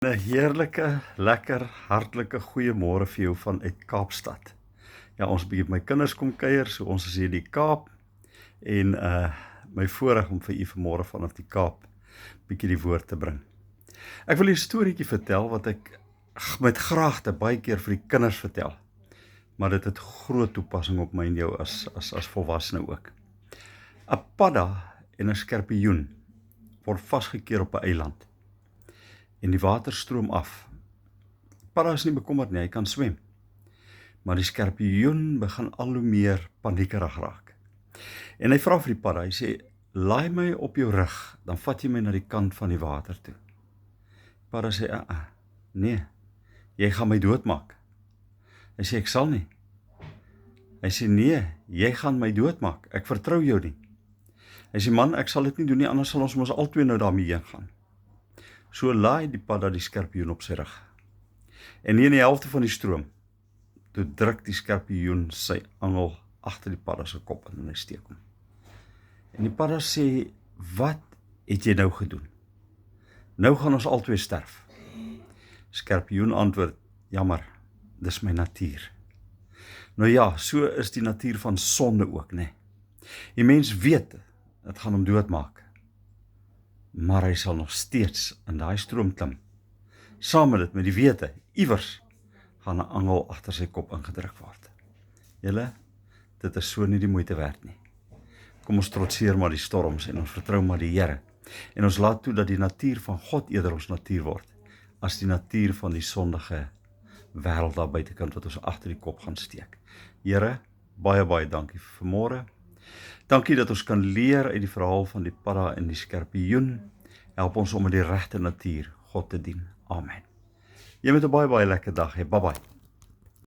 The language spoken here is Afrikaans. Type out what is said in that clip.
'n heerlike, lekker, hartlike goeiemôre vir jou vanuit Kaapstad. Ja, ons bietjie my kinders kom kuier, so ons is hier in die Kaap en my voorreg om vir u vanmôre vanaf die Kaap bietjie die woord te bring. Ek wil 'n storieetjie vertel wat ek met graagte baie keer vir die kinders vertel. Maar dit het groot toepassing op my en jou as volwassene ook. 'n Padda en 'n skorpioen word vasgekeer op 'n eiland. En die water stroom af. Padda is nie bekommerd nie, hy kan swem. Maar die skorpioen begin al hoe meer paniekerig raak. En hy vra vir die padda, hy sê, laai my op jou rug, dan vat jy my na die kant van die water toe. Padda sê, nee, jy gaan my doodmaak. Hy sê, ek sal nie. Hy sê, nee, jy gaan my doodmaak, ek vertrou jou nie. Hy sê, man, ek sal dit nie doen nie, anders sal ons albei nou daarmee heen gaan. So laai die padda die skorpioen op sy rug. En nie in die helfte van die stroom, toe druk die skorpioen sy angel agter die padda se kop in en hy steek hom. En die padda sê, wat het jy nou gedoen? Nou gaan ons albei sterf. Skorpioen antwoord, jammer, dis my natuur. Nou ja, so is die natuur van sonde ook, né? Die mens weet, dit gaan hom doodmaak. Maar hy sal nog steeds in daai stroom klim. Saam met dit, met die wete, iewers gaan 'n angel agter sy kop ingedruk word. Julle, dit is so nie die moeite werd nie. Kom ons trotseer maar die storms en ons vertrou maar die Here. En ons laat toe dat die natuur van God eerder ons natuur word, as die natuur van die sondige wêreld daar buitekant wat ons agter die kop gaan steek. Here, baie, baie dankie vir vanmôre. Dankie dat ons kan leer uit die verhaal van die padda en die skorpioen. Help ons om in die regte natuur God te dien. Amen. Jy moet 'n baie, baie lekker dag hê. Bye bye.